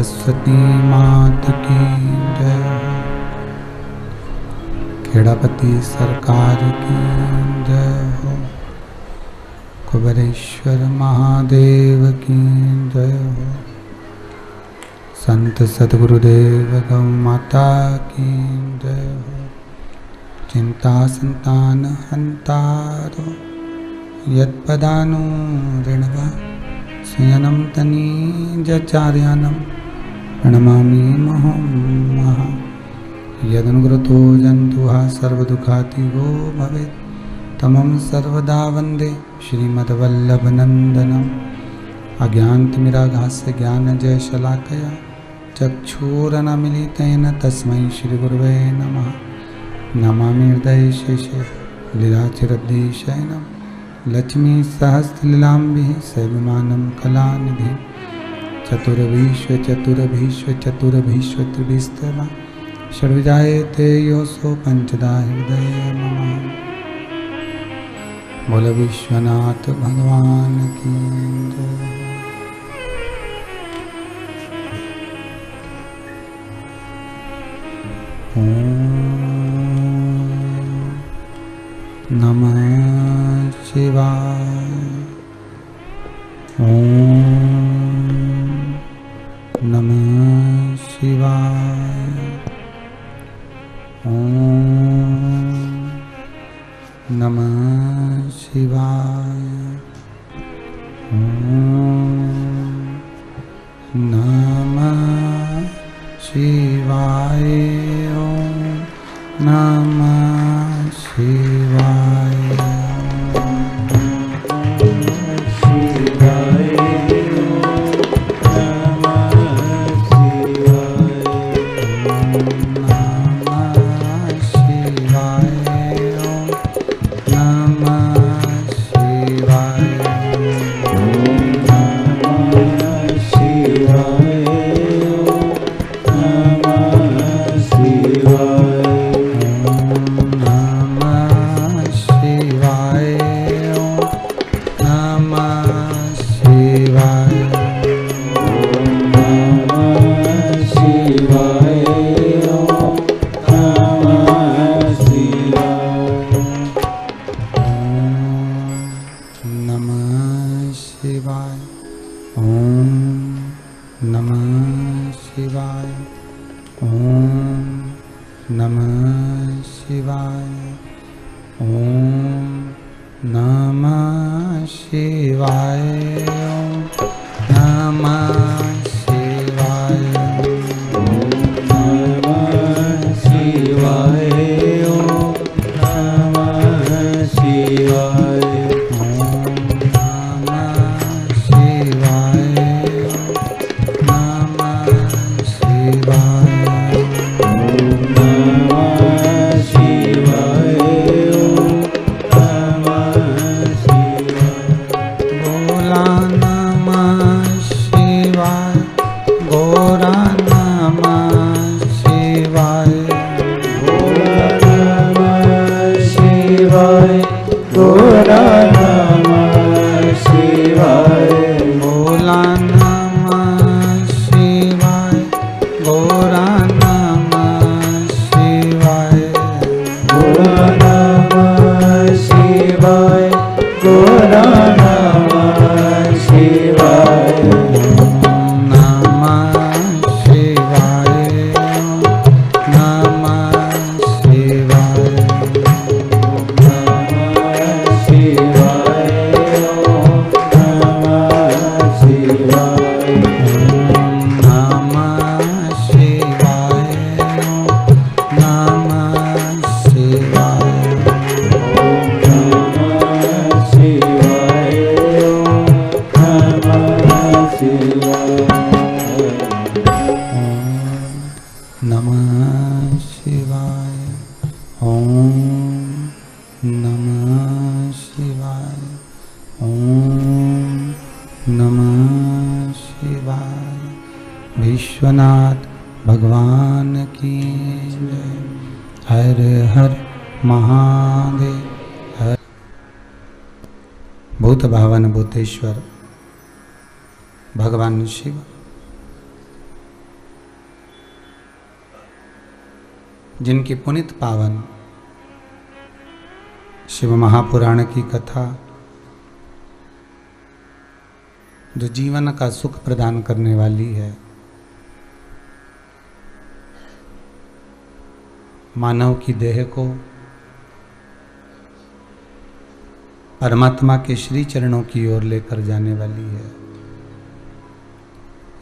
सरस्वती मात की जय हो। खेड़ापति सरकार की जय हो। कुबेरेश्वर महादेव की जय हो। संत सद्गुरुदेव गौ माता की जय हो। चिंता संतान हंतारो यत्पदानु ऋणवा शयनं तनीजचार्यानं प्रणमामि मुहुर्मुहुः। यदनुग्रतो जन्तुः सर्वदुःखातिगो भवेत् तमं सर्वदा वन्दे श्रीमद्वल्लभनन्दनम्। अज्ञानतिमिरागास्य ज्ञानजयशलाकया चक्षुरुन्मीलितेन तस्मै श्रीगुरवे नमः। नमामि हृदये शेषे लीलाचिरद्विशयनं लक्ष्मीसहस्रलीलाम्बिः सेव्यमानं कलानिधिं। चतुर्भीष्वचतुर्भीष्वचतुर्भीष्वत्रिभिस्तवा षड्विजायते योऽसो पंचदा हृदये नमः। बोल विश्वनाथ भगवान की जय। नमः शिवाय। ओम नमः शिवाय। ओम नमः शिवाय। ओम नमः शिवाय। ओम नमः शिवाय। विश्वनाथ भगवान की जय। हर हर महादेव। हर भूत भावन भूतेश्वर भगवान शिव जिनकी पुनित पावन शिव महापुराण की कथा जो जीवन का सुख प्रदान करने वाली है, मानव की देह को परमात्मा के श्री चरणों की ओर लेकर जाने वाली है,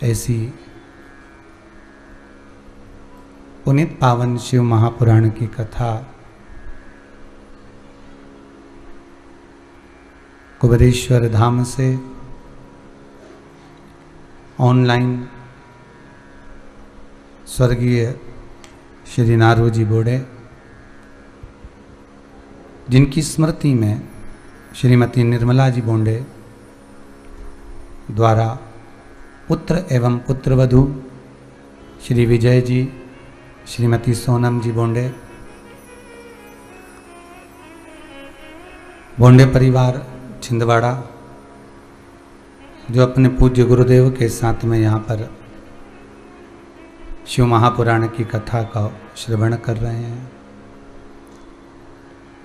ऐसी पुनित पावन शिव महापुराण की कथा कुबेरेश्वर धाम से ऑनलाइन स्वर्गीय श्री नारोजी बोड़े, जिनकी स्मृति में श्रीमती निर्मला जी बोंडे द्वारा पुत्र एवं पुत्रवधू श्री विजय जी, श्रीमती सोनम जी बोंडे, बोंडे परिवार छिंदवाड़ा, जो अपने पूज्य गुरुदेव के साथ में यहाँ पर शिव महापुराण की कथा का श्रवण कर रहे हैं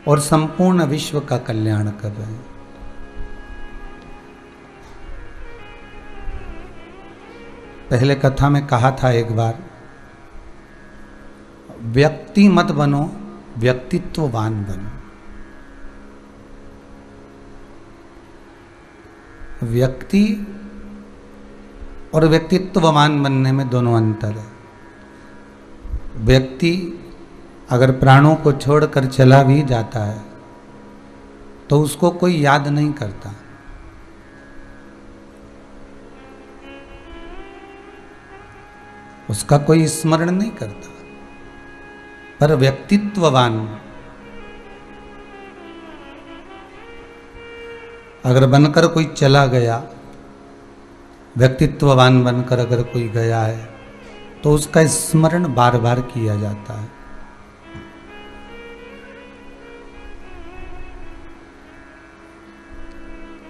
और संपूर्ण विश्व का कल्याण कर रहे हैं। पहले कथा में कहा था एक बार, व्यक्ति मत बनो, व्यक्तित्ववान बनो। व्यक्ति और व्यक्तित्ववान बनने में दोनों अंतर है। व्यक्ति अगर प्राणों को छोड़कर चला भी जाता है तो उसको कोई याद नहीं करता, उसका कोई स्मरण नहीं करता। पर व्यक्तित्ववान अगर बनकर कोई चला गया, व्यक्तित्ववान बनकर अगर कोई गया है तो उसका स्मरण बार बार किया जाता है।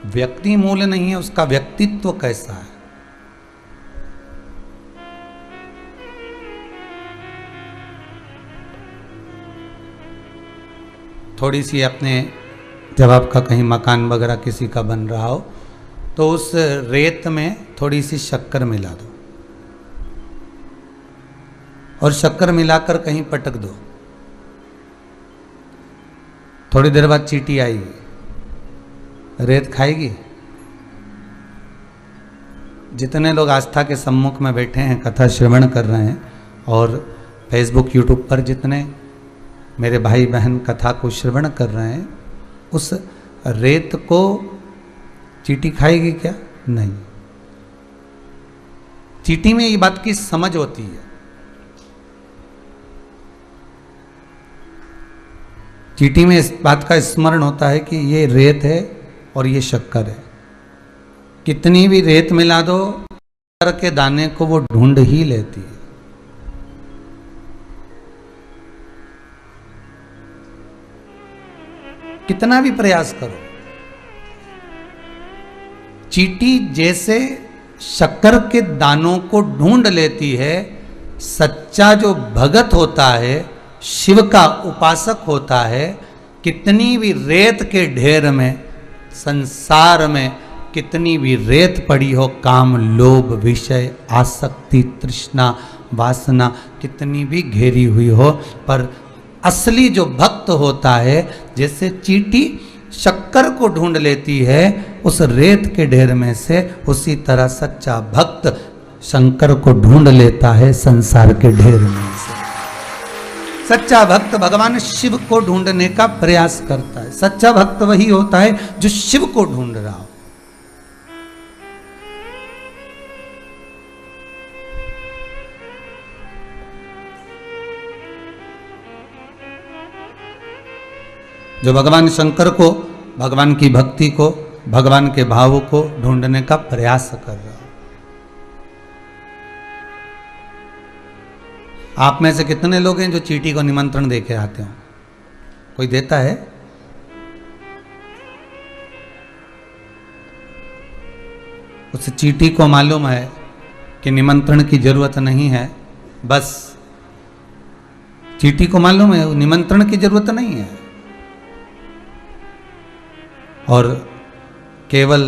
व्यक्ति मूल नहीं है, उसका व्यक्तित्व कैसा है। थोड़ी सी अपने, जब आपका कहीं मकान वगैरह किसी का बन रहा हो तो उस रेत में थोड़ी सी शक्कर मिला दो और शक्कर मिलाकर कहीं पटक दो, थोड़ी देर बाद चींटी आएगी, रेत खाएगी। जितने लोग आस्था के सम्मुख में बैठे हैं, कथा श्रवण कर रहे हैं, और फेसबुक यूट्यूब पर जितने मेरे भाई बहन कथा को श्रवण कर रहे हैं, उस रेत को चींटी खाएगी क्या? नहीं। चींटी में ये बात की समझ होती है। चींटी में इस बात का स्मरण होता है कि ये रेत है और ये शक्कर है। कितनी भी रेत मिला दो, शक्कर के दाने को वो ढूंढ ही लेती है। कितना भी प्रयास करो, चींटी जैसे शक्कर के दानों को ढूंढ लेती है, सच्चा जो भगत होता है, शिव का उपासक होता है, कितनी भी रेत के ढेर में, संसार में कितनी भी रेत पड़ी हो, काम, लोभ, विषय, आसक्ति, तृष्णा, वासना कितनी भी घेरी हुई हो, पर असली जो भक्त होता है, जैसे चींटी शक्कर को ढूंढ लेती है उस रेत के ढेर में से, उसी तरह सच्चा भक्त शंकर को ढूंढ लेता है संसार के ढेर में से। सच्चा भक्त भगवान शिव को ढूंढने का प्रयास करता है। सच्चा भक्त वही होता है जो शिव को ढूंढ रहा हो। जो भगवान शंकर को, भगवान की भक्ति को, भगवान के भाव को ढूंढने का प्रयास कर रहा है। आप में से कितने लोग हैं जो चींटी को निमंत्रण देके आते हो? कोई देता है? उस चींटी को मालूम है कि निमंत्रण की जरूरत नहीं है, बस चींटी को मालूम है निमंत्रण की जरूरत नहीं है, और केवल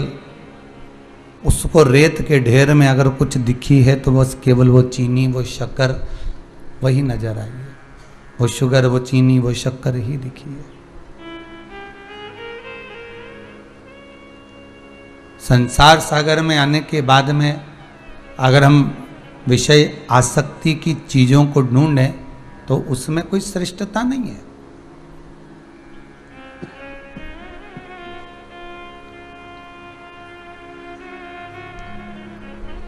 उसको रेत के ढेर में अगर कुछ दिखी है तो बस केवल वो चीनी वो शक्कर वही नजर आई है, वो शुगर वो चीनी वो शक्कर ही दिखी है। संसार सागर में आने के बाद में अगर हम विषय आसक्ति की चीजों को ढूंढें तो उसमें कोई श्रेष्ठता नहीं है।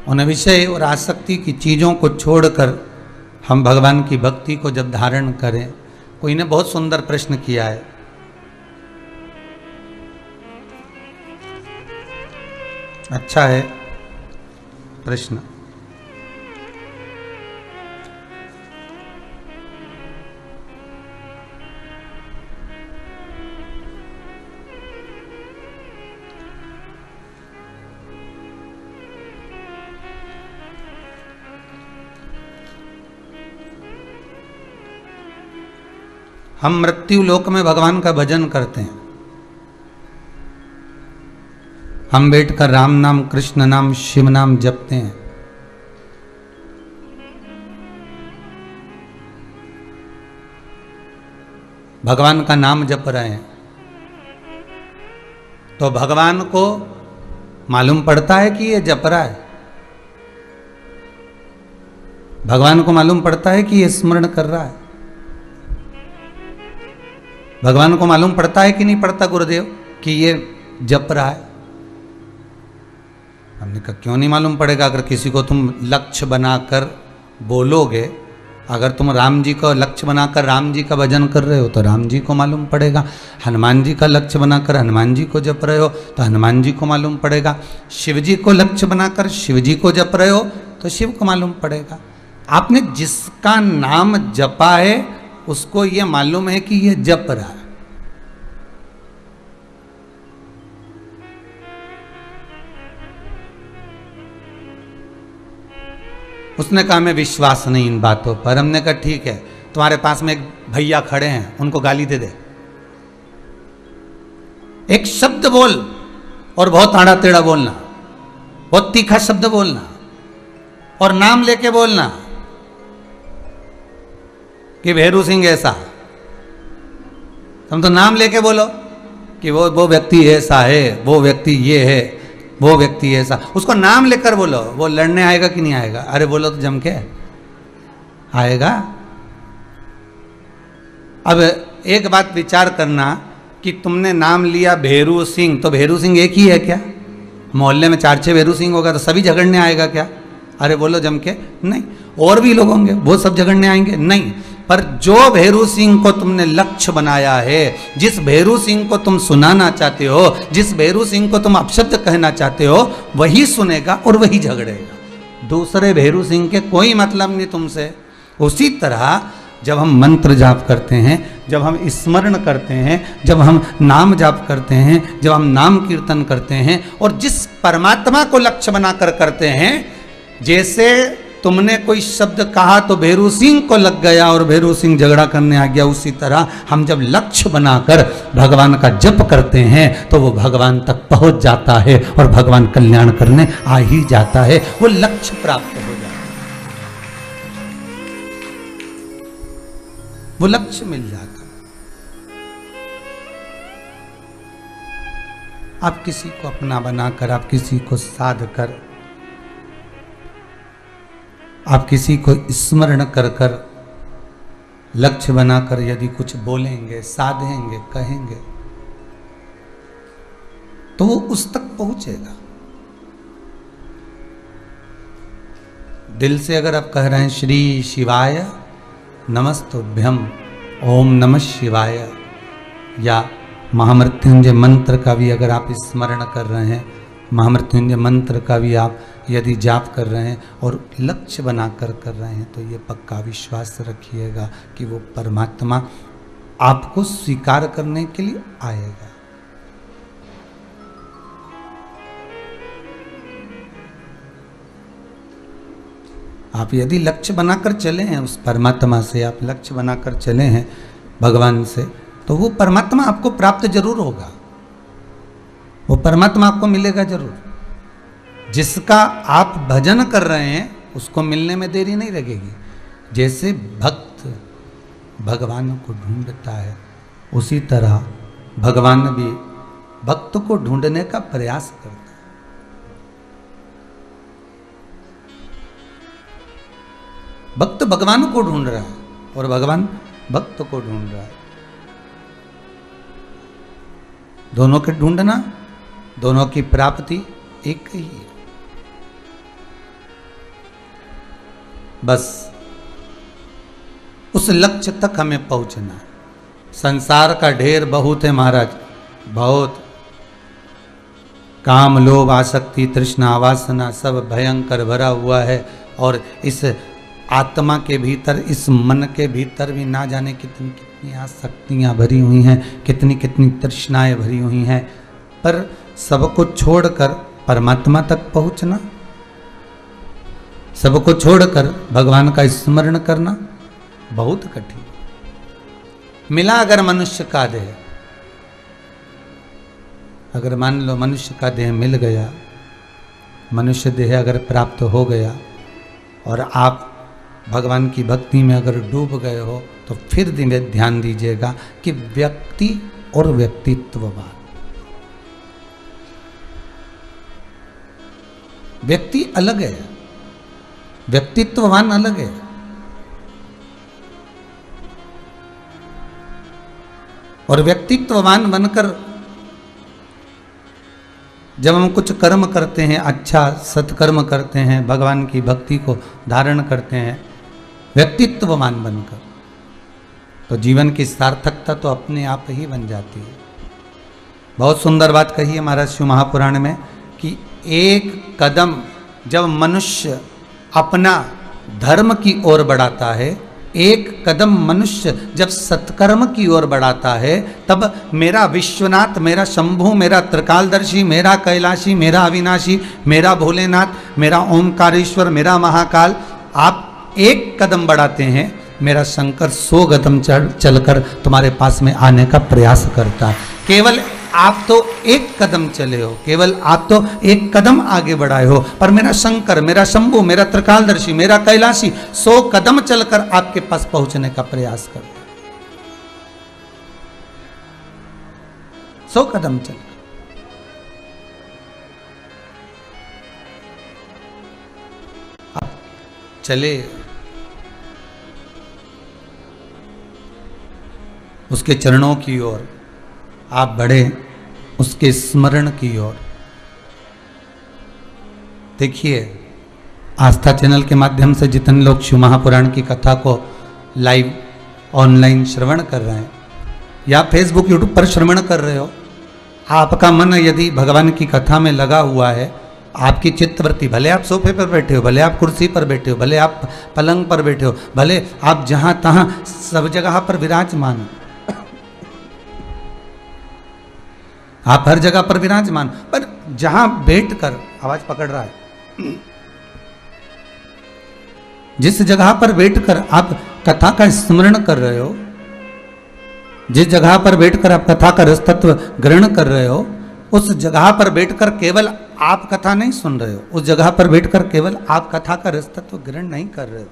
उन विषय और आसक्ति की चीजों को छोड़कर हम भगवान की भक्ति को जब धारण करें। कोई ने बहुत सुंदर प्रश्न किया है, अच्छा है प्रश्न। हम मृत्यु लोक में भगवान का भजन करते हैं, हम बैठकर राम नाम कृष्ण नाम शिव नाम जपते हैं। भगवान का नाम जप रहे हैं तो भगवान को मालूम पड़ता है कि ये जप रहा है, भगवान को मालूम पड़ता है कि ये स्मरण कर रहा है, भगवान को मालूम पड़ता है कि नहीं पड़ता गुरुदेव कि ये जप रहा है। हमने कहा क्यों नहीं मालूम पड़ेगा, अगर किसी को तुम लक्ष्य बनाकर बोलोगे, अगर तुम राम जी को लक्ष्य बनाकर राम जी का भजन कर रहे हो तो राम जी को मालूम पड़ेगा, हनुमान जी का लक्ष्य बनाकर हनुमान जी को जप रहे हो तो हनुमान जी को मालूम पड़ेगा, शिव जी को लक्ष्य बनाकर शिव जी को जप रहे हो तो शिव को मालूम पड़ेगा। आपने जिसका नाम जपा है उसको ये मालूम है कि ये जप रहा है। उसने कहा मैं विश्वास नहीं इन बातों पर। हमने कहा ठीक है, तुम्हारे पास में एक भैया खड़े हैं, उनको गाली दे दे, एक शब्द बोल और बहुत आड़ा टेढ़ा बोलना, बहुत तीखा शब्द बोलना और नाम लेके बोलना कि भैरू सिंह ऐसा। तुम तो नाम लेके बोलो कि वो व्यक्ति ऐसा है, वो व्यक्ति ये है, वो व्यक्ति ऐसा। उसको नाम लेकर बोलो, वो लड़ने आएगा कि नहीं आएगा? अरे बोलो तो जम के आएगा। अब एक बात विचार करना कि तुमने नाम लिया भैरू सिंह, तो भैरू सिंह एक ही है क्या? मोहल्ले में 4-6 भैरू सिंह होगा तो सभी झगड़ने आएगा क्या? अरे बोलो जम के, नहीं। और भी लोग होंगे, वो सब झगड़ने आएंगे? नहीं। पर जो भैरू सिंह को तुमने लक्ष्य बनाया है, जिस भैरू सिंह को तुम सुनाना चाहते हो, जिस भैरू सिंह को तुम अपशब्द कहना चाहते हो, वही सुनेगा और वही झगड़ेगा। दूसरे भैरू सिंह के कोई मतलब नहीं तुमसे। उसी तरह जब हम मंत्र जाप करते हैं, जब हम स्मरण करते हैं, जब हम नाम जाप करते हैं, जब हम नाम कीर्तन करते हैं और जिस परमात्मा को लक्ष्य बनाकर करते हैं, जैसे तुमने कोई शब्द कहा तो भैरू सिंह को लग गया और भैरू सिंह झगड़ा करने आ गया, उसी तरह हम जब लक्ष्य बनाकर भगवान का जप करते हैं तो वो भगवान तक पहुंच जाता है और भगवान कल्याण करने आ ही जाता है, वो लक्ष्य प्राप्त हो जाता है, वो लक्ष्य मिल जाता है। आप किसी को अपना बनाकर, आप किसी को साध कर, आप किसी को स्मरण कर कर लक्ष्य बनाकर यदि कुछ बोलेंगे, साधेंगे, कहेंगे तो वो उस तक पहुंचेगा। दिल से अगर आप कह रहे हैं श्री शिवाय नमस्तुभ्यम, ओम नमः शिवाय, या महामृत्युंजय मंत्र का भी अगर आप स्मरण कर रहे हैं, महामृत्युंजय मंत्र का भी आप यदि जाप कर रहे हैं और लक्ष्य बनाकर कर रहे हैं, तो ये पक्का विश्वास रखिएगा कि वो परमात्मा आपको स्वीकार करने के लिए आएगा। आप यदि लक्ष्य बनाकर चले हैं उस परमात्मा से, आप लक्ष्य बनाकर चले हैं भगवान से, तो वो परमात्मा आपको प्राप्त जरूर होगा, वो परमात्मा आपको मिलेगा जरूर। जिसका आप भजन कर रहे हैं उसको मिलने में देरी नहीं लगेगी। जैसे भक्त भगवान को ढूंढता है, उसी तरह भगवान भी भक्त को ढूंढने का प्रयास करता है। भक्त भगवान को ढूंढ रहा है और भगवान भक्त को ढूंढ रहा है। दोनों के ढूंढना, दोनों की प्राप्ति एक ही है। बस उस लक्ष्य तक हमें पहुंचना है। संसार का ढेर बहुत है महाराज, बहुत। काम, लोभ, आसक्ति, तृष्णा, वासना सब भयंकर भरा हुआ है। और इस आत्मा के भीतर, इस मन के भीतर भी ना जाने कितनी कितनी आसक्तियाँ भरी हुई हैं, कितनी कितनी तृष्णाएं भरी हुई हैं। पर सबको छोड़कर परमात्मा तक पहुंचना, सबको छोड़कर भगवान का स्मरण करना बहुत कठिन। मिला अगर मनुष्य का देह, अगर मान लो मनुष्य का देह मिल गया, मनुष्य देह अगर प्राप्त हो गया और आप भगवान की भक्ति में अगर डूब गए हो, तो फिर ध्यान दीजिएगा कि व्यक्ति और व्यक्तित्ववाद, व्यक्ति अलग है, व्यक्तित्ववान अलग है। और व्यक्तित्ववान बनकर जब हम कुछ कर्म करते हैं, अच्छा सत्कर्म करते हैं, भगवान की भक्ति को धारण करते हैं व्यक्तित्ववान बनकर, तो जीवन की सार्थकता तो अपने आप ही बन जाती है। बहुत सुंदर बात कही है महाराज शिव महापुराण में कि एक कदम जब मनुष्य अपना धर्म की ओर बढ़ाता है, एक कदम मनुष्य जब सत्कर्म की ओर बढ़ाता है, तब मेरा विश्वनाथ, मेरा शंभु, मेरा त्रिकालदर्शी, मेरा कैलाशी, मेरा अविनाशी, मेरा भोलेनाथ, मेरा ओमकारेश्वर, मेरा महाकाल, आप एक कदम बढ़ाते हैं, मेरा शंकर 100 कदम चलकर तुम्हारे पास में आने का प्रयास करता है। केवल आप तो एक कदम चले हो, केवल आप तो एक कदम आगे बढ़ाए हो, पर मेरा शंकर, मेरा शंभु, मेरा त्रिकालदर्शी, मेरा कैलाशी 100 कदम चलकर आपके पास पहुंचने का प्रयास करता है। 100 कदम चल आप चले, उसके चरणों की ओर आप बढ़े, उसके स्मरण की ओर। देखिए, आस्था चैनल के माध्यम से जितने लोग शिव महापुराण की कथा को लाइव ऑनलाइन श्रवण कर रहे हैं या फेसबुक यूट्यूब पर श्रवण कर रहे हो, आपका मन यदि भगवान की कथा में लगा हुआ है, आपकी चित्तवृत्ति, भले आप सोफे पर बैठे हो, भले आप कुर्सी पर बैठे हो, भले आप पलंग पर बैठे हो, भले आप जहां तहां सब जगह पर विराजमान हो, आप हर जगह पर विराजमान, पर जहां बैठकर, आवाज पकड़ रहा है, जिस जगह पर बैठकर आप कथा का स्मरण कर रहे हो, जिस जगह पर बैठकर आप कथा का रसतत्व ग्रहण कर रहे हो, उस जगह पर बैठकर केवल आप कथा नहीं सुन रहे हो, उस जगह पर बैठकर केवल आप कथा का रसतत्व ग्रहण नहीं कर रहे हो,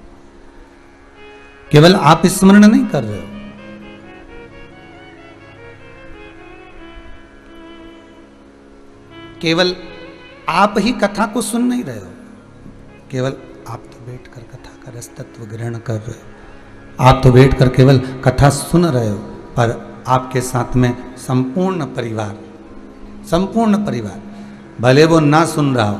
केवल आप स्मरण नहीं कर रहे हो, केवल आप ही कथा को सुन नहीं रहे हो, केवल आप तो बैठकर कथा का रसतत्व ग्रहण कर रहे हो, आप तो बैठकर केवल कथा सुन रहे हो, पर आपके साथ में संपूर्ण परिवार, संपूर्ण परिवार, भले वो ना सुन रहा हो,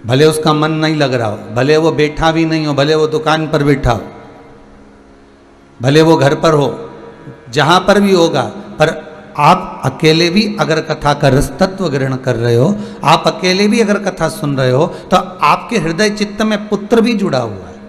भले उसका मन नहीं लग रहा हो, भले वो बैठा भी नहीं हो, भले वो दुकान पर बैठा हो, भले वो घर पर हो, जहां पर भी होगा, पर आप अकेले भी अगर कथा का रसतत्व ग्रहण कर रहे हो, आप अकेले भी अगर कथा सुन रहे हो, तो आपके हृदय चित्त में पुत्र भी जुड़ा हुआ है,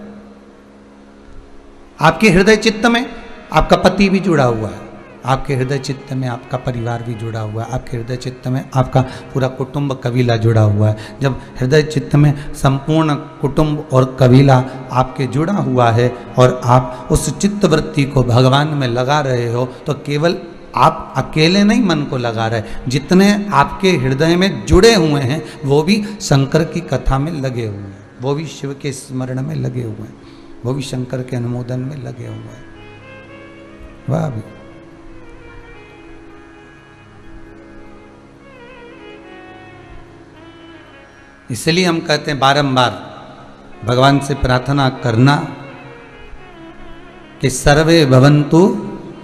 आपके हृदय चित्त में आपका पति भी जुड़ा हुआ है, आपके हृदय चित्त में आपका परिवार भी जुड़ा हुआ है, आपके हृदय चित्त में आपका पूरा कुटुंब कबीला जुड़ा हुआ है। जब हृदय चित्त में संपूर्ण कुटुंब और कबीला आपके जुड़ा हुआ है और आप उस चित्त वृत्ति को भगवान में लगा रहे हो, तो केवल आप अकेले नहीं मन को लगा रहे, जितने आपके हृदय में जुड़े हुए हैं वो भी शंकर की कथा में लगे हुए हैं, वो भी शिव के स्मरण में लगे हुए हैं, वो भी शंकर के अनुमोदन में लगे हुए हैं। वाह भी इसलिए हम कहते हैं बारंबार भगवान से प्रार्थना करना कि सर्वे भवन्तु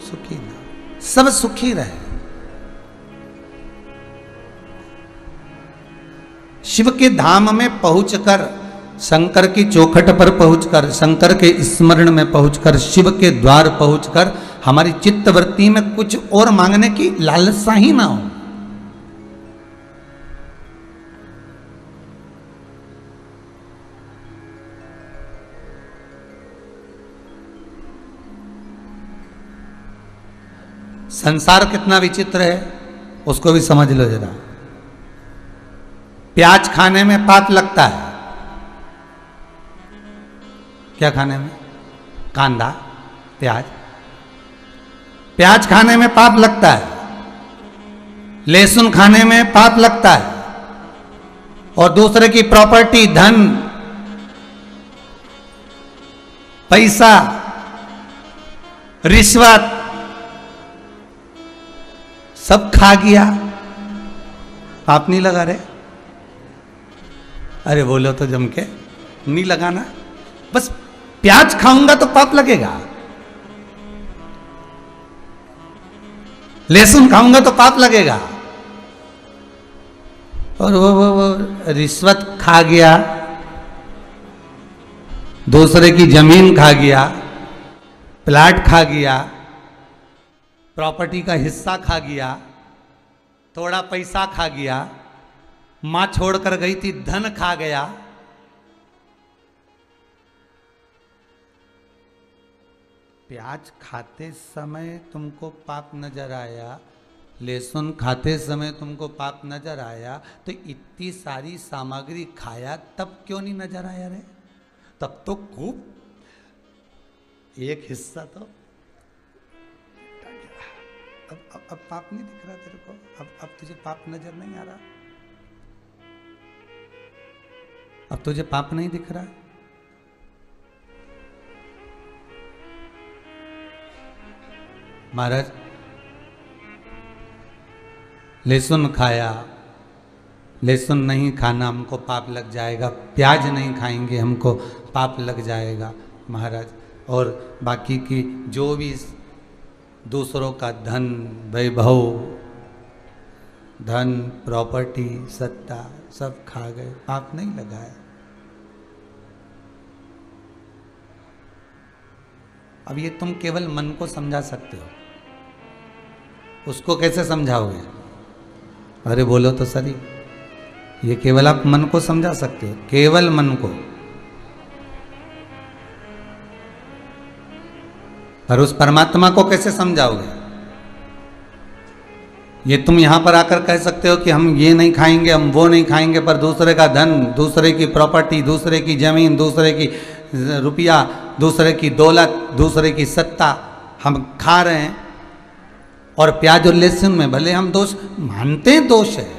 सुखी, सब सुखी रहे। शिव के धाम में पहुंचकर, शंकर की चौखट पर पहुंचकर, शंकर के स्मरण में पहुंचकर, शिव के द्वार पहुंचकर हमारी चित्तवृत्ति में कुछ और मांगने की लालसा ही ना हो। संसार कितना विचित्र है उसको भी समझ लो जरा। प्याज खाने में पाप लगता है, क्या खाने में? कांदा, प्याज। प्याज खाने में पाप लगता है, लहसुन खाने में पाप लगता है, और दूसरे की प्रॉपर्टी, धन, पैसा, रिश्वत सब खा गया, पाप नहीं लगा रहे? अरे बोलो तो जम के, नहीं लगाना। बस प्याज खाऊंगा तो पाप लगेगा, लहसुन खाऊंगा तो पाप लगेगा, और वो रिश्वत खा गया, दूसरे की जमीन खा गया, प्लाट खा गया, प्रॉपर्टी का हिस्सा खा गया, थोड़ा पैसा खा गया, मां छोड़कर गई थी, धन खा गया। प्याज खाते समय तुमको पाप नजर आया, लहसुन खाते समय तुमको पाप नजर आया, तो इतनी सारी सामग्री खाया तब क्यों नहीं नजर आया रे? तब तो खूब एक हिस्सा तो अब पाप नहीं दिख रहा तेरे को? अब तुझे पाप नजर नहीं आ रहा? अब तुझे पाप नहीं दिख रहा? महाराज, लहसुन खाया, लहसुन नहीं खाना हमको पाप लग जाएगा, प्याज नहीं खाएंगे हमको पाप लग जाएगा महाराज, और बाकी की जो भी दूसरों का धन, वैभव, धन, प्रॉपर्टी, सत्ता सब खा गए, पाप नहीं लगाए। अब ये तुम केवल मन को समझा सकते हो, उसको कैसे समझाओगे? अरे बोलो तो सही, ये केवल आप मन को समझा सकते हो, केवल मन को। पर उस परमात्मा को कैसे समझाओगे? ये तुम यहां पर आकर कह सकते हो कि हम ये नहीं खाएंगे, हम वो नहीं खाएंगे, पर दूसरे का धन, दूसरे की प्रॉपर्टी, दूसरे की जमीन, दूसरे की रुपया, दूसरे की दौलत, दूसरे की सत्ता हम खा रहे हैं, और प्याज और लहसुन में भले हम दोष मानते हैं, दोष है,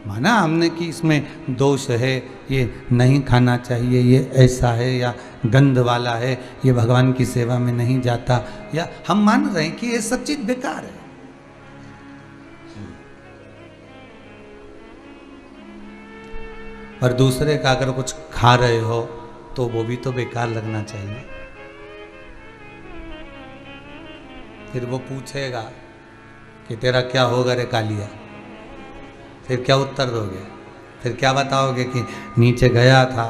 माना हमने कि इसमें दोष है, ये नहीं खाना चाहिए, ये ऐसा है, या गंध वाला है, ये भगवान की सेवा में नहीं जाता, या हम मान रहे हैं कि ये सब चीज बेकार है। पर दूसरे का अगर कुछ खा रहे हो तो वो भी तो बेकार लगना चाहिए। फिर वो पूछेगा कि तेरा क्या होगा रे कालिया, फिर क्या उत्तर दोगे? फिर क्या बताओगे कि नीचे गया था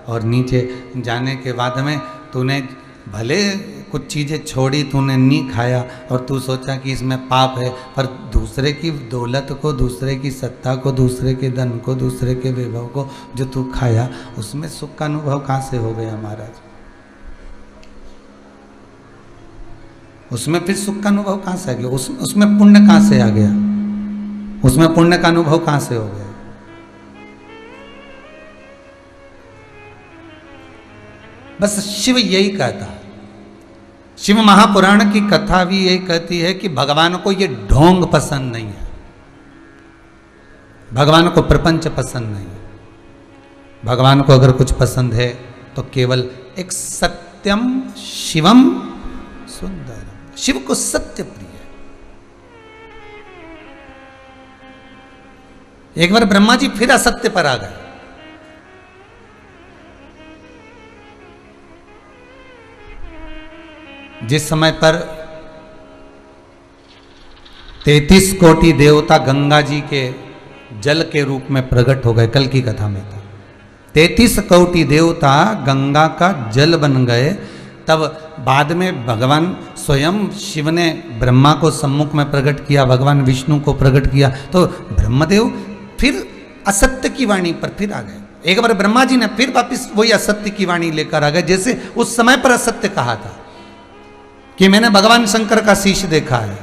और नीचे जाने के बाद में तूने भले कुछ चीज़ें छोड़ी, तूने नहीं खाया और तू सोचा कि इसमें पाप है, पर दूसरे की दौलत को, दूसरे की सत्ता को, दूसरे के धन को, दूसरे के वैभव को जो तू खाया, उसमें सुख का अनुभव कहाँ से हो गया महाराज? उसमें फिर सुख का अनुभव कहां से आ गया? उसमें पुण्य कहां से आ गया? उसमें पुण्य का अनुभव कहां से हो गया? बस शिव यही कहता है। शिव महापुराण की कथा भी यही कहती है कि भगवान को ये ढोंग पसंद नहीं है, भगवान को प्रपंच पसंद नहीं है। भगवान को अगर कुछ पसंद है तो केवल एक सत्यम शिवम सुंदर। शिव को सत्य प्रिय है। एक बार ब्रह्मा जी फिर असत्य पर आ गए। जिस समय पर 33 कोटि देवता गंगा जी के जल के रूप में प्रकट हो गए, कल की कथा में था, 33 कोटि देवता गंगा का जल बन गए। तब बाद में भगवान स्वयं शिव ने ब्रह्मा को सम्मुख में प्रकट किया, भगवान विष्णु को प्रकट किया, तो ब्रह्मदेव फिर असत्य की वाणी पर फिर आ गए। एक बार ब्रह्मा जी ने फिर वापिस वही असत्य की वाणी लेकर आ गए, जैसे उस समय पर असत्य कहा था कि मैंने भगवान शंकर का शीश देखा है।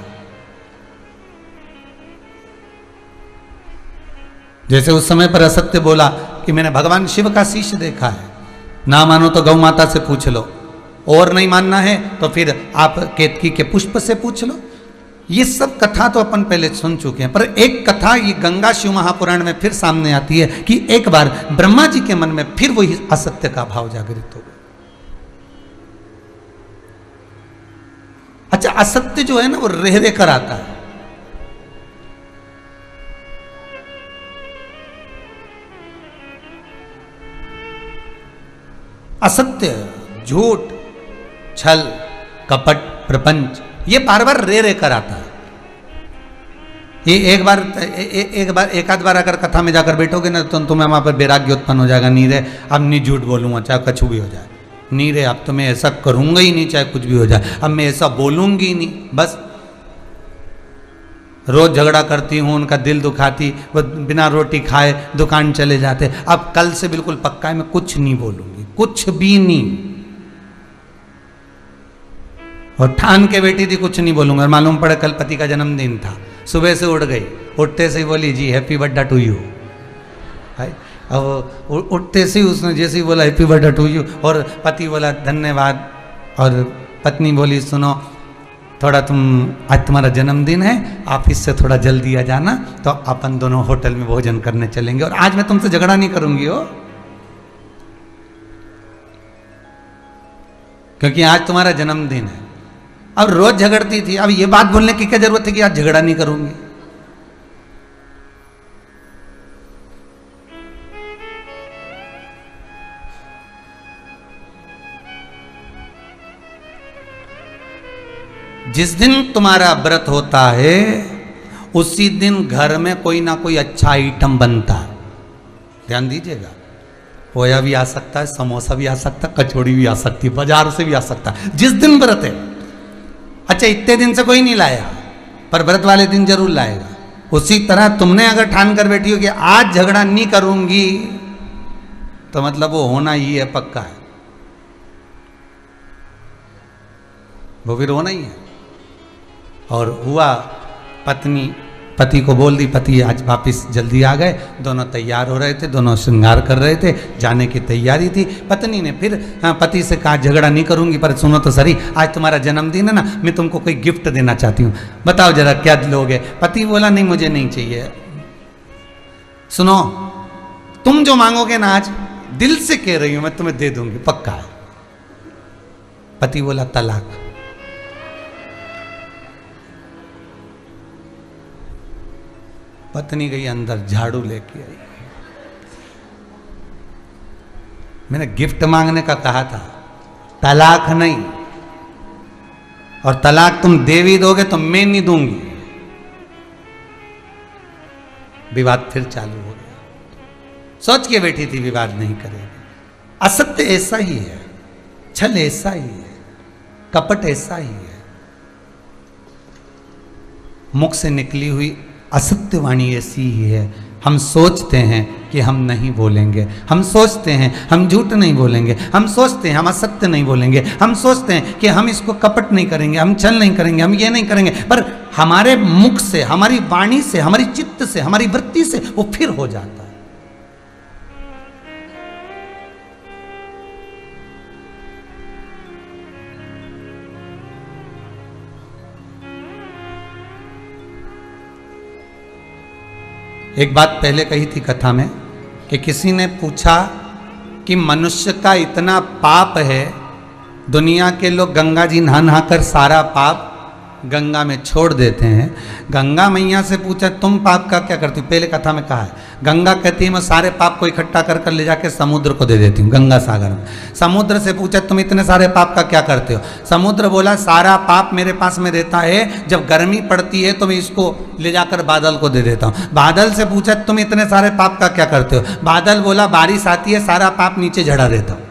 जैसे उस समय पर असत्य बोला कि मैंने भगवान शिव का शीश देखा है। ना मानो तो गौ माता से पूछ लो, और नहीं मानना है तो फिर आप केतकी के पुष्प से पूछ लो। ये सब कथा तो अपन पहले सुन चुके हैं, पर एक कथा ये गंगा शिव महापुराण में फिर सामने आती है कि एक बार ब्रह्मा जी के मन में फिर वही असत्य का भाव जागृत हो गया। अच्छा, असत्य जो है ना वो रह रह कर आता है। असत्य, झूठ, छल, कपट, प्रपंच, ये बार बार रे रे कर आता है। ये एक आध बार अगर कथा में जाकर बैठोगे ना तो तुम्हें वहां पर वैराग्य उत्पन्न हो जाएगा। नहीं रे अब नहीं झूठ बोलूंगा चाहे कुछ भी हो जाए, नहीं रे अब तो मैं ऐसा करूंगा ही नहीं चाहे कुछ भी हो जाए, अब मैं ऐसा बोलूंगी ही नहीं। बस रोज झगड़ा करती हूँ, उनका दिल दुखाती, वो बिना रोटी खाए दुकान चले जाते। अब कल से बिल्कुल पक्का है मैं कुछ नहीं बोलूंगी, कुछ भी नहीं। और ठान के बैठी थी कुछ नहीं बोलूंगा। मालूम पड़े कल पति का जन्मदिन था, सुबह से उठ गई, उठते से ही बोली जी हैप्पी बर्थडे टू यू। अब उठते से ही उसने जैसे ही बोला हैप्पी बर्थडे टू यू, और पति बोला धन्यवाद, और पत्नी बोली सुनो थोड़ा आज तुम्हारा जन्मदिन है, ऑफिस से थोड़ा जल्दी आ जाना तो अपन दोनों होटल में भोजन करने चलेंगे, और आज मैं तुमसे झगड़ा नहीं करूंगी हो, क्योंकि आज तुम्हारा जन्मदिन है। अब रोज झगड़ती थी, अब ये बात बोलने की क्या जरूरत है कि आज झगड़ा नहीं करूंगी। जिस दिन तुम्हारा व्रत होता है उसी दिन घर में कोई ना कोई अच्छा आइटम बनता है। ध्यान दीजिएगा, पोया भी आ सकता है, समोसा भी आ सकता है, कचौड़ी भी आ सकती है, बाजार से भी आ सकता है, जिस दिन व्रत है। अच्छा इतने दिन से कोई नहीं लाया, पर व्रत वाले दिन जरूर लाएगा। उसी तरह तुमने अगर ठान कर बैठी हो कि आज झगड़ा नहीं करूंगी, तो मतलब वो होना ही है, पक्का है, वो फिर होना ही है। और हुआ, पत्नी पति को बोल दी, पति आज वापिस जल्दी आ गए, दोनों तैयार हो रहे थे, दोनों श्रृंगार कर रहे थे, जाने की तैयारी थी। पत्नी ने फिर पति से कहा झगड़ा नहीं करूंगी, पर सुनो तो सही, आज तुम्हारा जन्मदिन है ना, मैं तुमको कोई गिफ्ट देना चाहती हूँ, बताओ जरा क्या लोगे। पति बोला नहीं मुझे नहीं चाहिए। सुनो तुम जो मांगोगे ना, आज दिल से कह रही हूं मैं तुम्हें दे दूंगी, पक्का है। पति बोला तलाक। पत्नी गई अंदर, झाड़ू लेके आई। मैंने गिफ्ट मांगने का कहा था, तलाक नहीं, और तलाक तुम दे भी दोगे तो मैं नहीं दूंगी। विवाद फिर चालू हो गया। सोच के बैठी थी विवाद नहीं करेगी। असत्य ऐसा ही है, छल ऐसा ही है, कपट ऐसा ही है। मुख से निकली हुई असत्य वाणी ऐसी ही है हम सोचते हैं कि हम नहीं बोलेंगे, हम सोचते हैं हम झूठ नहीं बोलेंगे, हम सोचते हैं हम असत्य नहीं बोलेंगे, हम सोचते हैं कि हम इसको कपट नहीं करेंगे, हम छल नहीं करेंगे, हम ये नहीं करेंगे, पर हमारे मुख से, हमारी वाणी से, हमारी चित्त से, हमारी वृत्ति से वो फिर हो जाता है। एक बात पहले कही थी कथा में कि किसी ने पूछा कि मनुष्य का इतना पाप है, दुनिया के लोग गंगा जी नहा नहा कर सारा पाप गंगा में छोड़ देते हैं। गंगा मैया से पूछा तुम पाप का क्या करती हो? पहले कथा में कहा है, गंगा कहती है मैं सारे पाप को इकट्ठा कर कर ले जाके समुद्र को दे देती हूँ, गंगा सागर में। समुद्र से पूछा तुम इतने सारे पाप का क्या करते हो? समुद्र बोला सारा पाप मेरे पास में रहता है, जब गर्मी पड़ती है तो मैं इसको ले जाकर बादल को दे देता हूँ। बादल से पूछा तुम इतने सारे पाप का क्या करते हो? बादल बोला बारिश आती है सारा पाप नीचे झड़ा देता हूँ।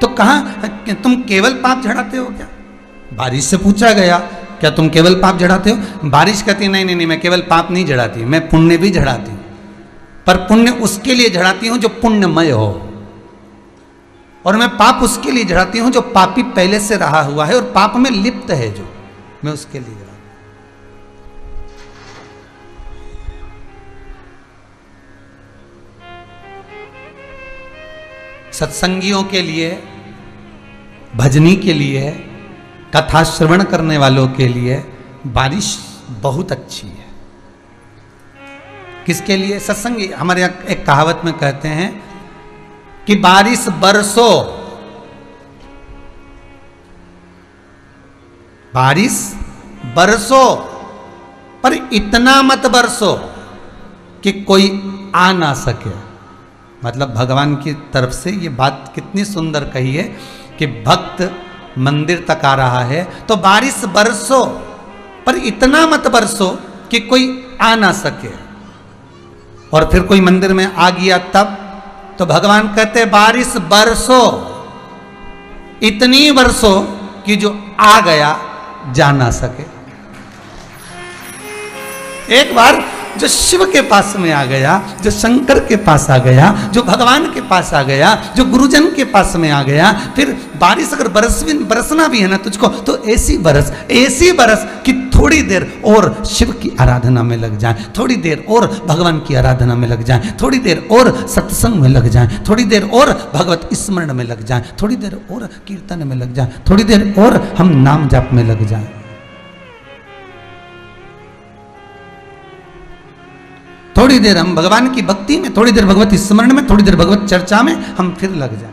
तो कहा तुम केवल पाप झड़ाते हो क्या? बारिश से पूछा गया क्या तुम केवल पाप झड़ाते हो? बारिश कहती नहीं नहीं नहीं, मैं केवल पाप नहीं झड़ाती, मैं पुण्य भी झड़ाती हूं, पर पुण्य उसके लिए झड़ाती हूं जो पुण्यमय हो, और मैं पाप उसके लिए झड़ाती हूं जो पापी पहले से रहा हुआ है और पाप में लिप्त है, जो मैं उसके लिए झड़ाती हूं। सत्संगियों के लिए, भजनी के लिए, कथा श्रवण करने वालों के लिए बारिश बहुत अच्छी है। किसके लिए? सत्संगी। हमारे यहाँ एक कहावत में कहते हैं कि बारिश बरसो, बारिश बरसो पर इतना मत बरसो कि कोई आ ना सके। मतलब भगवान की तरफ से ये बात कितनी सुंदर कही है कि भक्त मंदिर तक आ रहा है तो बारिश बरसो पर इतना मत बरसो कि कोई आ ना सके। और फिर कोई मंदिर में आ गया तब तो भगवान कहते बारिश बरसो, इतनी बरसो कि जो आ गया जा ना सके। एक बार जो शिव के पास में आ गया, जो शंकर के पास आ गया, जो भगवान के पास आ गया, जो गुरुजन के पास में आ गया, फिर बारिश अगर बरसना भी है ना तुझको तो ऐसी बरस कि थोड़ी देर और शिव की आराधना में लग जाए, थोड़ी देर और भगवान की आराधना में लग जाए, थोड़ी देर और सत्संग में लग जाए, थोड़ी देर और भगवत स्मरण में लग जाए, थोड़ी देर और कीर्तन में लग जाए, थोड़ी देर और हम नाम जाप में लग जाए। थोड़ी देर हम भगवान की भक्ति में, थोड़ी देर भगवत स्मरण में, थोड़ी देर भगवत चर्चा में हम फिर लग जाए।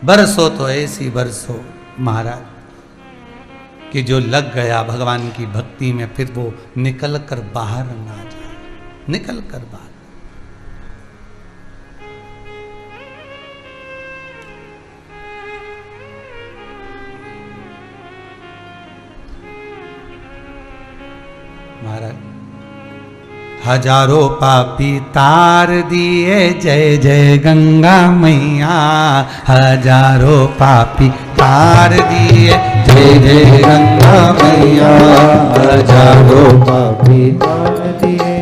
बरसो तो ऐसी बरसो महाराज कि जो लग गया भगवान की भक्ति में फिर वो निकल कर बाहर ना जाए, निकल कर बाहर। महाराज हजारों पापी तार दिए, जय जय गंगा मैया। हजारों पापी तार दिए, जय जय गंगा मैया। हजारों पापी तार दिए,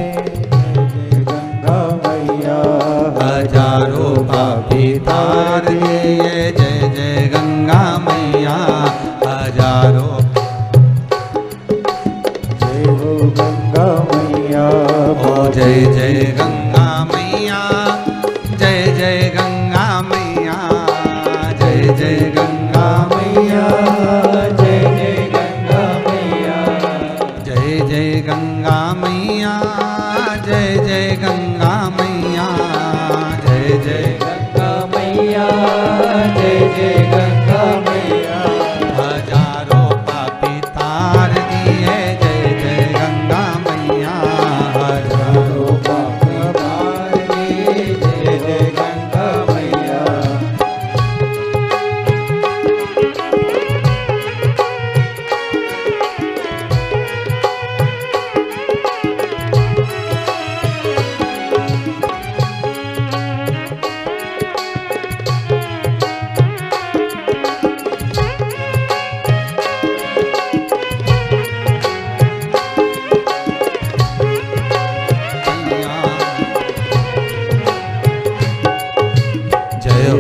जय गंगा मैया। हजारों पापी तार दिए, जय जय गंगा मैया। हजारों गंगा मैया, जय जय गंगा मैया, जय जय गंगा मैया, जय जय गंगा मैया, जय जय गंगा मैया, जय जय गंगा मैया, जय जय गंगा मैया, जय जय गंगा मैया,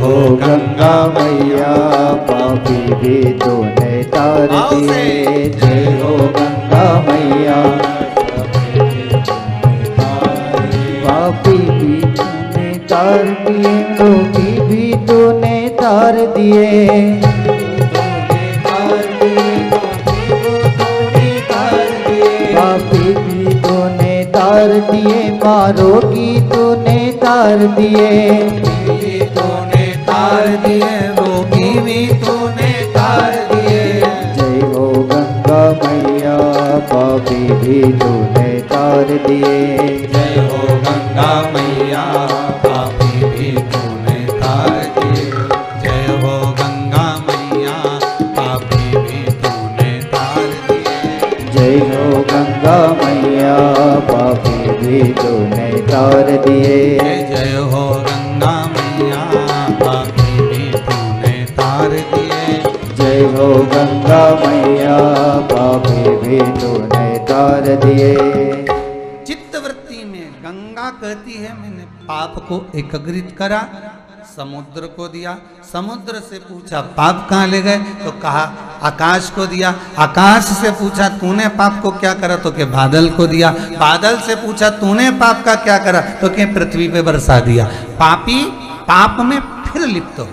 हो गंगा मैया, पापी भी तूने तार दिए। जय हो गंगा मैया, पापी भी तूने तार दिए, रोगी भी तूने तार दिए। पापी भी तूने तार दिए, रोगी तूने तार दिए। तूने तार दिए, रोगी भी तूने तार दिए। जय हो गंगा मैया, पापी भी तूने तार दिए। जय हो गंगा मैया, पापी भी तूने तार दिए। जय हो गंगा मैया, पापी भी तूने तार दिए। जय हो गंगा मैया, पापी भी तूने तार दिए। जय हो गंगा मैया, पापी भी तूने तार दिए। जय हो गंगा मैया, पापी भी तूने तार दिए। चित्तवृत्ति में गंगा कहती है मैंने पाप को एकत्रित करा, समुद्र को दिया। समुद्र से पूछा पाप कहाँ ले गए, तो कहा आकाश को दिया। आकाश से पूछा तूने पाप को क्या करा, तो के बादल को दिया। बादल से पूछा तूने पाप का क्या करा, तो के पृथ्वी पे बरसा दिया। पापी पाप में फिर लिप्त हो।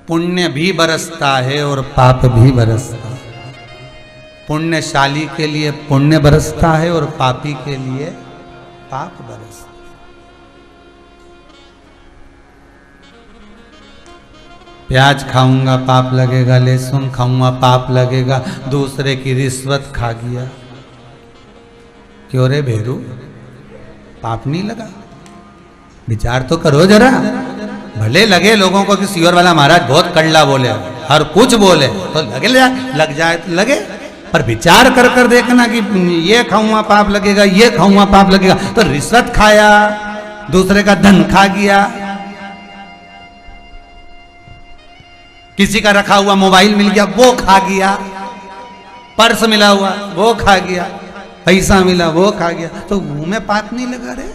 पुण्य भी बरसता है और पाप भी बरसता है। पुण्यशाली के लिए पुण्य बरसता है और पापी के लिए पाप बरसता है। प्याज खाऊंगा पाप लगेगा, लहसुन खाऊंगा पाप लगेगा, दूसरे की रिश्वत खा गया, क्यों रे भेरू पाप नहीं लगा? विचार तो करो जरा। भले लगे लोगों को कि सियोर वाला महाराज बहुत कड़ला बोले, हर कुछ बोले, तो लग जाए तो लगे, पर विचार कर कर देखना कि ये खाऊंगा पाप लगेगा, ये खाऊंगा पाप लगेगा। तो रिश्वत खाया, दूसरे का धन खा गया, किसी का रखा हुआ मोबाइल मिल गया वो खा गया, पर्स मिला हुआ वो खा गया, पैसा मिला वो खा गया, तो मुंह में पाप नहीं लगा रे?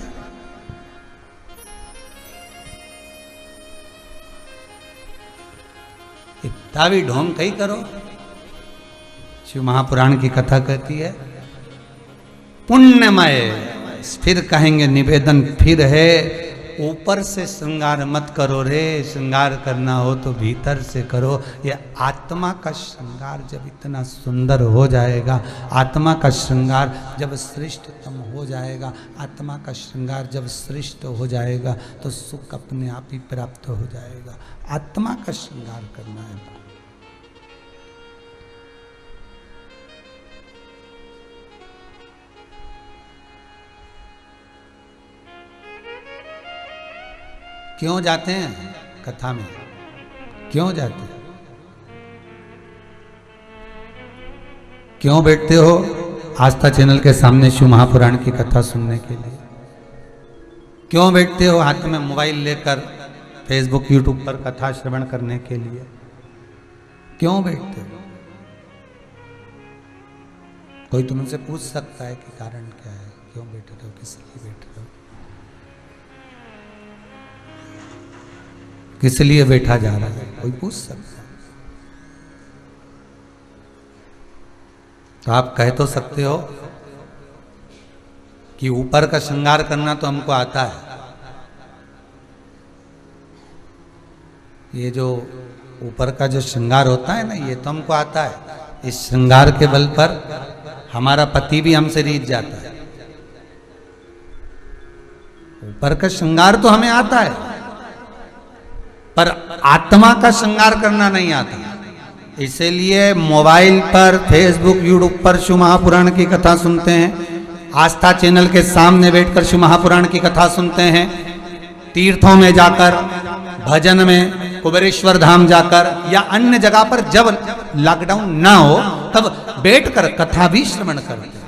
इतना भी ढोंग कहीं करो। शिव महापुराण की कथा कहती है पुण्यमय, फिर कहेंगे निवेदन फिर है, ऊपर से श्रृंगार मत करो रे, श्रृंगार करना हो तो भीतर से करो। ये आत्मा का श्रृंगार जब इतना सुंदर हो जाएगा, आत्मा का श्रृंगार जब श्रेष्ठतम हो जाएगा, आत्मा का श्रृंगार जब श्रेष्ठ हो जाएगा, तो सुख अपने आप ही प्राप्त हो जाएगा। आत्मा का श्रृंगार करना है। क्यों जाते हैं कथा में? क्यों जाते हैं? क्यों बैठते हो आस्था चैनल के सामने शिव महापुराण की कथा सुनने के लिए? क्यों बैठते हो हाथ में मोबाइल लेकर फेसबुक यूट्यूब पर कथा श्रवण करने के लिए? क्यों बैठते हो? कोई तुमसे पूछ सकता है कि कारण क्या है, क्यों बैठे हो, किस लिए बैठे हो, किस लिए बैठा जा रहा है, कोई पूछ सकता है। तो आप कह तो सकते हो कि ऊपर का श्रृंगार करना तो हमको आता है, ये जो ऊपर का जो श्रृंगार होता है ना, ये तो हमको आता है। इस श्रृंगार के बल पर हमारा पति भी हमसे रीझ जाता है। ऊपर का श्रृंगार तो हमें आता है, पर आत्मा का श्रृंगार करना नहीं आता। इसीलिए मोबाइल पर, फेसबुक, यूट्यूब पर शिव महापुराण की कथा सुनते हैं, आस्था चैनल के सामने बैठकर शिव महापुराण की कथा सुनते हैं, तीर्थों में जाकर, भजन में, कुबेरेश्वर धाम जाकर या अन्य जगह पर जब लॉकडाउन ना हो तब बैठकर कथा भी श्रवण करते हैं।